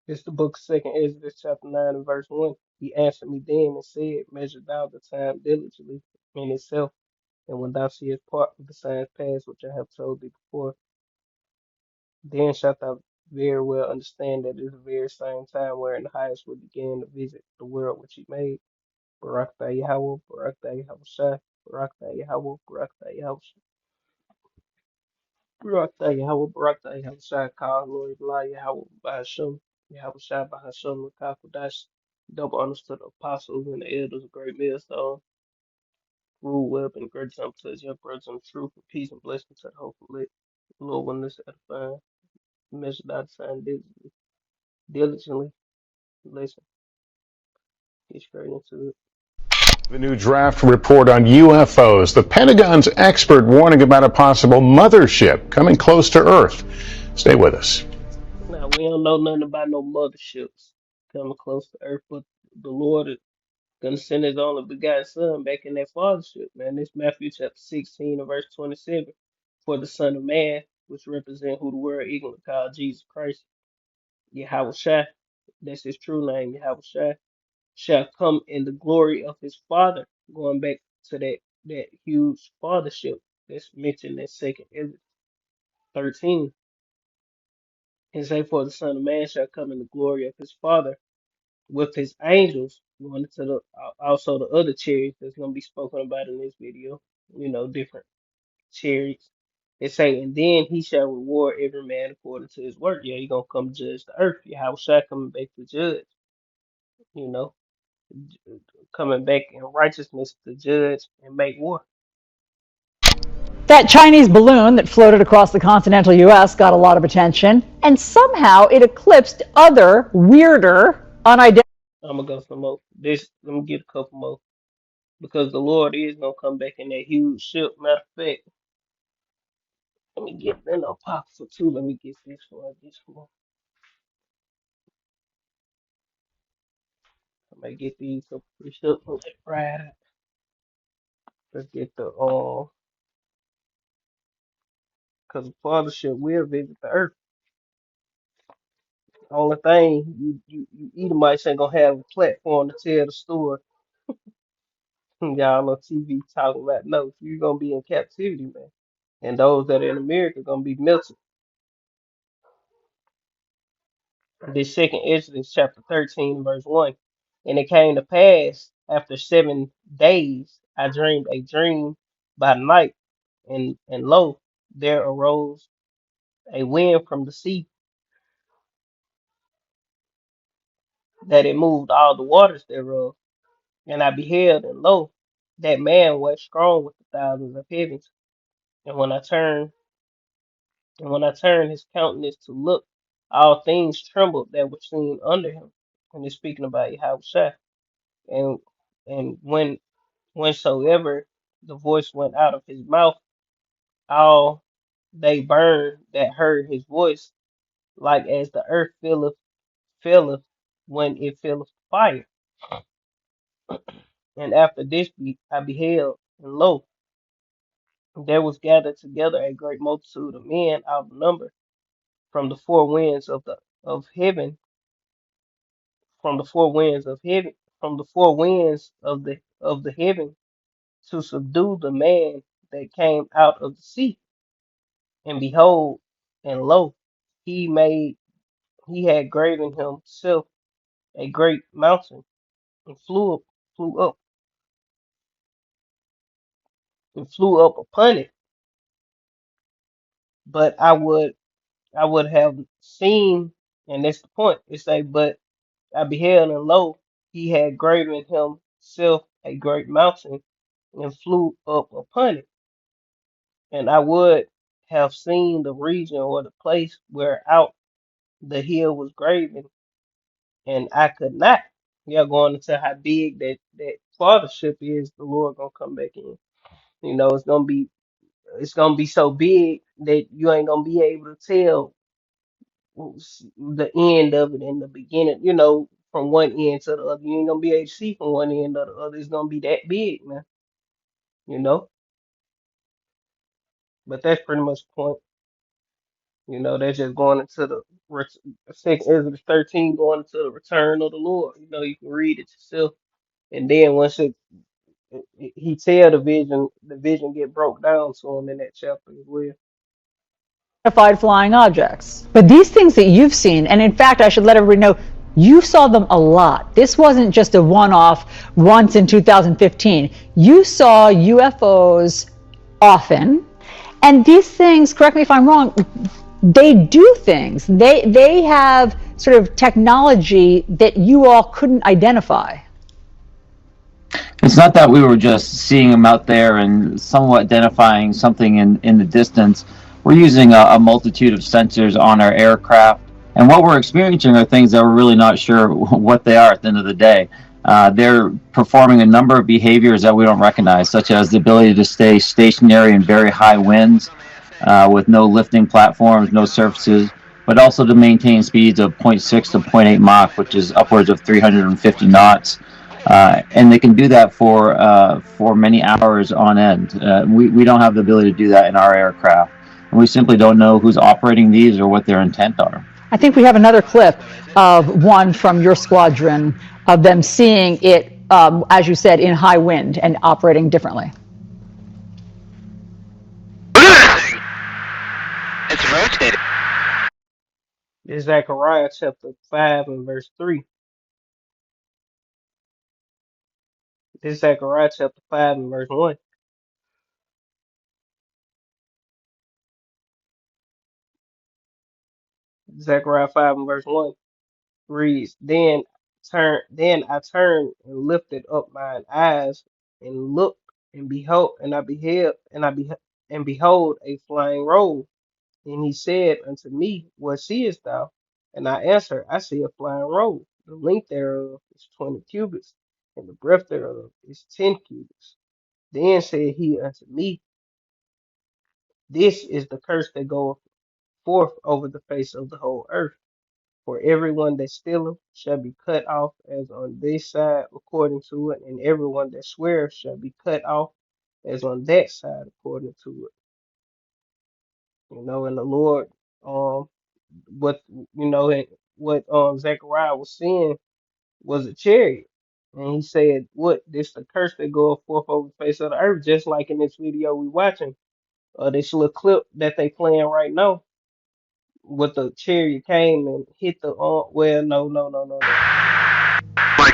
It's the book of Second Exodus, chapter 9 and verse 1. He answered me then and said, Measure thou the time diligently in itself, and when thou seest part of the signs past which I have told thee before, then shalt thou very well understand that it is the very same time wherein the highest will begin to visit the world which he made. Barak thou Yahweh, Barak thou Yahweh Shai, Barak thou Yahweh, Barak thou Yahweh Shai, Barak thou Yahweh, Barak thou Yahweh Shai, call Lord Eli Yahweh Bahasham, Yahweh Shai Bahasham, Makakodash, double honors to the apostles and the elders of great millstone, rule well and great time to his young brothers in truth and peace and blessings to the hopeful lit. Lord, when this edifying, measure thy sign diligently, listen, get straight into it. The new draft report on UFOs. The Pentagon's expert warning about a possible mothership coming close to Earth. Stay with us. Now, we don't know nothing about no motherships coming close to earth, but the Lord is going to send his only begotten Son back in that fathership, man. This Matthew chapter 16 and verse 27. For the Son of Man, which represent who the world ignorantly called Jesus Christ, Yahweh Shai, that's his true name, Yahweh Shai, shall come in the glory of his Father, going back to that huge fathership that's mentioned in 2nd Ezra 13. And say, for the Son of Man shall come in the glory of his Father with his angels, going into the also the other chariots that's going to be spoken about in this video, different chariots. It say, and then he shall reward every man according to his work. Yeah, he gonna come judge the earth. Yahweh shall coming back to judge, you know, coming back in righteousness to judge and make war. That Chinese balloon that floated across the continental U.S. got a lot of attention, and somehow it eclipsed other, weirder, unidentified. I'm gonna go some more. Let me get a couple more because the Lord is gonna come back in that huge ship. Matter of fact, let me get in the apocrypha too. Let me get this one. This one. I might get these so push up on that Friday. Let's get the because the fathership will visit the earth. Only thing you Edomites ain't gonna have a platform to tell the story. Y'all on TV talking about no, you're gonna be in captivity, man. And those that are in America gonna be melted. This second Exodus chapter 13, verse 1. And it came to pass after 7 days, I dreamed a dream by night, and lo, there arose a wind from the sea, that it moved all the waters thereof. And I beheld, and lo, that man was strong with the thousands of heavens. And when I turned his countenance to look, all things trembled that were seen under him. And he's speaking about Yahweh. And whensoever the voice went out of his mouth, all they burned that heard his voice, like as the earth filleth when it filleth fire. And after this I beheld, and lo, there was gathered together a great multitude of men out of number from the four winds of heaven, from the four winds of heaven, from the four winds of the heaven, to subdue the man that came out of the sea. And behold, and lo, he made he had graven himself a great mountain, and flew up, and flew up upon it. But I would have seen, and that's the point. It say, but I beheld, and lo, he had graven himself a great mountain, and flew up upon it. And I would have seen the region or the place where out the hill was graven, and I could not. Yeah, going into how big that fathership is, the Lord gonna come back in. It's gonna be so big that you ain't gonna be able to tell the end of it and the beginning. From one end to the other, you ain't gonna be able to see from one end to the other. It's gonna be that big, man. You know. But that's pretty much the point. They're just going into the second Ezra 13, going into the return of the Lord. You can read it yourself, and then once he tell the vision get broke down to him in that chapter as well. Identified flying objects. But these things that you've seen, and in fact, I should let everybody know, you saw them a lot. This wasn't just a one-off once in 2015. You saw UFOs often, and these things, correct me if I'm wrong, they do things. They have sort of technology that you all couldn't identify. It's not that we were just seeing them out there and somewhat identifying something in the distance. We're using a multitude of sensors on our aircraft, and what we're experiencing are things that we're really not sure what they are at the end of the day. They're performing a number of behaviors that we don't recognize, such as the ability to stay stationary in very high winds with no lifting platforms, no surfaces, but also to maintain speeds of zero point 0.6 to zero point 0.8 Mach, which is upwards of 350 knots. And they can do that for many hours on end. We don't have the ability to do that in our aircraft. And we simply don't know who's operating these or what their intent are. I think we have another clip of one from your squadron of them seeing it, as you said, in high wind and operating differently. It's rotating. This is Zechariah chapter 5 and verse 3. This is Zechariah chapter 5 and verse 1. Zechariah 5 and verse 1 reads, then I turned and lifted up mine eyes and looked and behold a flying roll. And he said unto me, what seest thou? And I answered, I see a flying roll. The length thereof is 20 cubits, and the breadth thereof is 10 cubits. Then said he unto me, this is the curse that goeth forth over the face of the whole earth. For everyone that stealeth shall be cut off as on this side according to it, and everyone that sweareth shall be cut off as on that side according to it. And the Lord, um, what and what Zechariah was seeing was a chariot, and he said, "What? This the curse that goeth forth over the face of the earth?" Just like in this video we watching, this little clip that they playing right now, with the chariot came and hit the well, no. My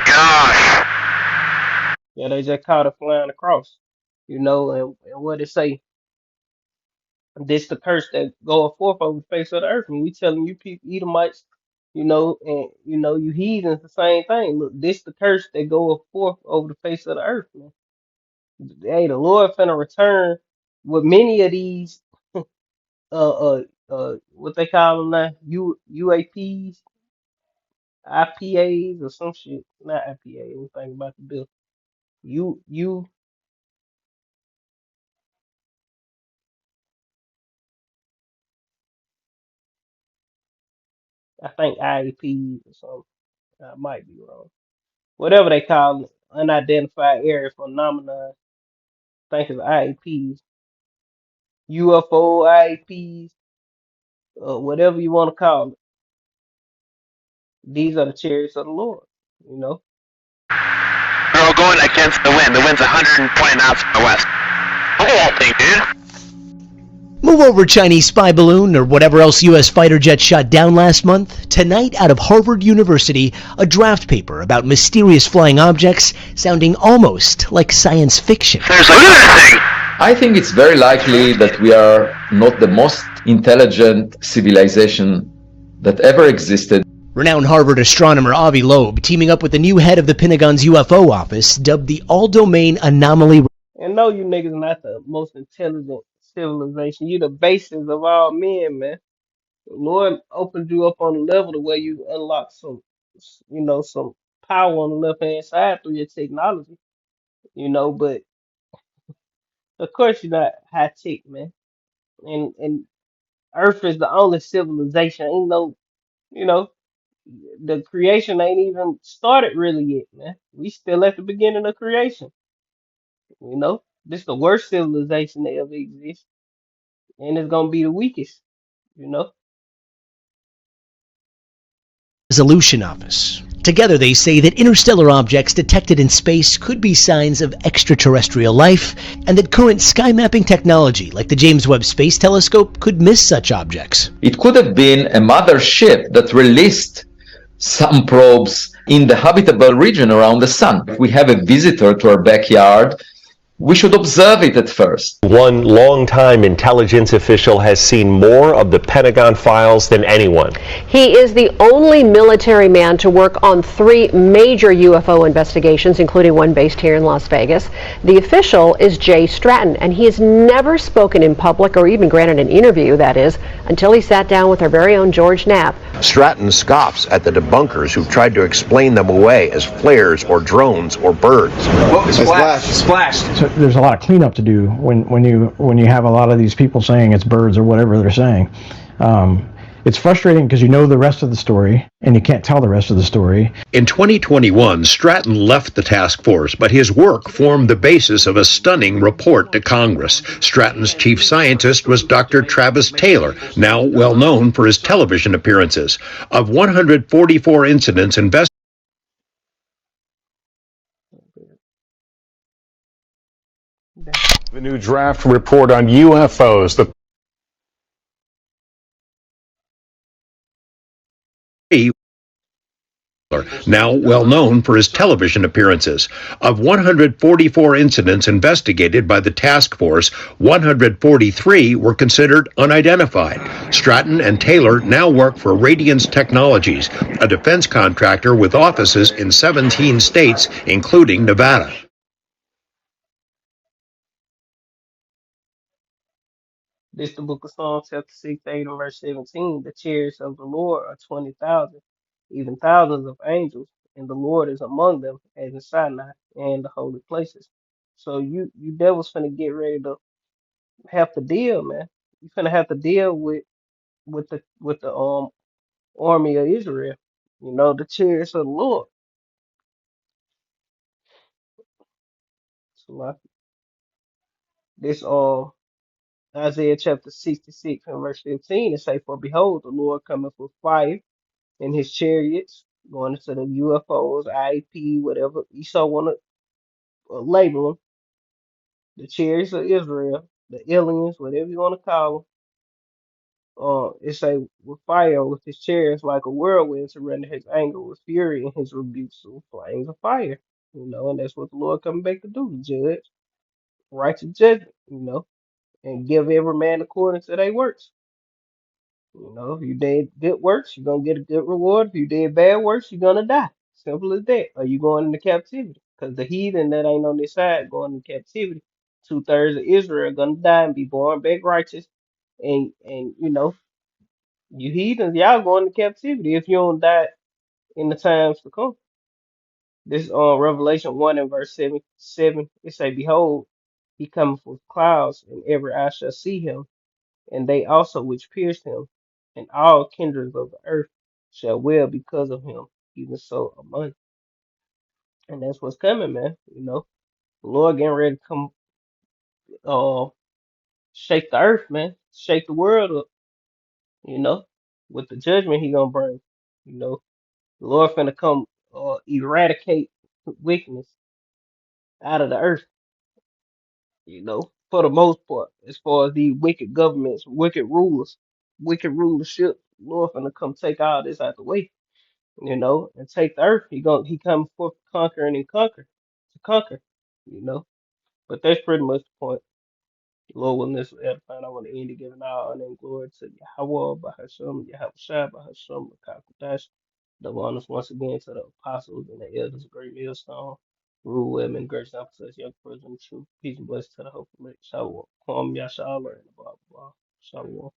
gosh. Yeah, they just caught it flying across. And what it say? This the curse that goeth forth over the face of the earth. And we telling you people, Edomites, and you heathens, the same thing. Look, this the curse that goeth forth over the face of the earth, man. Hey, the Lord finna return with many of these what they call them now, UAPs, IPAs or some shit. Not IPA. Let me think about the bill. You I think IEPs or something. I might be wrong. Whatever they call it, unidentified area phenomenon. I think it's IEPs, UFO IEPs, whatever you want to call it. These are the chariots of the Lord. You know. They're all going against the wind. The wind's 120 knots from the west. Look at that thing, dude. Move over, Chinese spy balloon, or whatever else U.S. fighter jet shot down last month. Tonight, out of Harvard University, a draft paper about mysterious flying objects sounding almost like science fiction. Seriously, look at that thing. I think it's very likely that we are not the most intelligent civilization that ever existed. Renowned Harvard astronomer Avi Loeb teaming up with the new head of the Pentagon's UFO office, dubbed the All-Domain Anomaly. And no, you niggas not the most intelligent civilization. You the basis of all men, man. The Lord opened you up on a level to where you unlock some power on the left hand side through your technology. But of course you're not high tech, man. And Earth is the only civilization. Ain't no, you know, the creation ain't even started really yet, man. We still at the beginning of creation. This is the worst civilization that ever exists, and it's gonna be the weakest. You know. Resolution Office. Together, they say that interstellar objects detected in space could be signs of extraterrestrial life, and that current sky mapping technology, like the James Webb Space Telescope, could miss such objects. It could have been a mother ship that released some probes in the habitable region around the sun. If we have a visitor to our backyard, we should observe it at first. One longtime intelligence official has seen more of the Pentagon files than anyone. He is the only military man to work on 3 major UFO investigations, including one based here in Las Vegas. The official is Jay Stratton, and he has never spoken in public or even granted an interview, that is, until he sat down with our very own George Knapp. Stratton scoffs at the debunkers who tried to explain them away as flares or drones or birds. Oh, splashed. So there's a lot of cleanup to do when you have a lot of these people saying it's birds or whatever they're saying. It's frustrating because you know the rest of the story and you can't tell the rest of the story. In 2021, Stratton left the task force, but his work formed the basis of a stunning report to Congress. Stratton's chief scientist was Dr. Travis Taylor, now well known for his television appearances. Of 144 incidents investigated, the new draft report on UFOs, the now well known for his television appearances. Of 144 incidents investigated by the task force, 143 were considered unidentified. Stratton and Taylor now work for Radiance Technologies, a defense contractor with offices in 17 states, including Nevada. This the book of Psalms, chapter 6, 8, and verse 17. The chariots of the Lord are 20,000, even thousands of angels, and the Lord is among them, as in Sinai and the holy places. So you devils finna get ready to have to deal, man. You finna have to deal with the army of Israel. You know, the chariots of the Lord. So like this Isaiah chapter 66 and verse 15, it say, for behold, the Lord cometh with fire in his chariots, going into the UFOs, IAP, whatever Esau want to label them, the chariots of Israel, the aliens, whatever you want to call them. It say with fire with his chariots like a whirlwind to render his anger with fury and his rebukes with flames of fire. You know, and that's what the Lord coming back to do, to judge, righteous judgment, you know, and give every man according to their works. You know, if you did good works, you're gonna get a good reward. If you did bad works, you're gonna die. Simple as that. Or you going into captivity. Because the heathen that ain't on this side going into captivity. 2/3 of Israel gonna die and be born back righteous. And you know, you heathens, y'all going into captivity if you don't die in the times to come. This Revelation 1 and verse 7, it say, behold, he cometh with clouds, and every eye shall see him, and they also which pierced him, and all kindreds of the earth shall wail because of him, even so among. And that's what's coming, man. You know, the Lord getting ready to come uh shake the earth, man, shake the world up, you know, with the judgment he gonna bring. You know, the Lord finna come eradicate wickedness out of the earth, you know, for the most part, as far as these wicked governments, wicked rulers, wicked rulership, Lord finna come take all this out the way, you know, and take the earth. He come forth conquering and to conquer, you know. But that's pretty much the point. Lord willing, this edifying. I want to end it giving all honor and glory to Yahweh, Bahasham, Yahweh Shai, Bahasham, Kakadash. The honors once again to the apostles and the elders of Great Millstone. Rule them and grace and such young person, truth, peace and blessings to the hope of it. Shalom. Kwam Yashala and blah blah. Shalom.